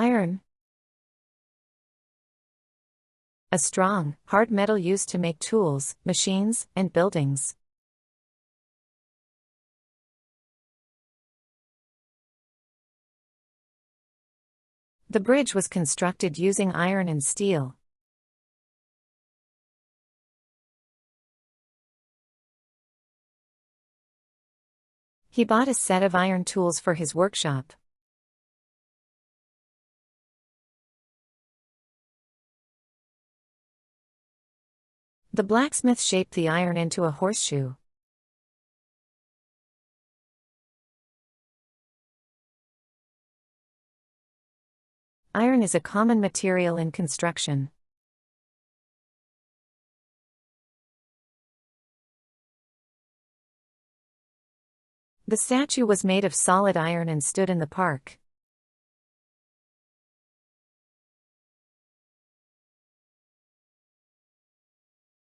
Iron. A strong, hard metal used to make tools, machines, and buildings. The bridge was constructed using iron and steel. He bought a set of iron tools for his workshop. The blacksmith shaped the iron into a horseshoe. Iron is a common material in construction. The statue was made of solid iron and stood in the park.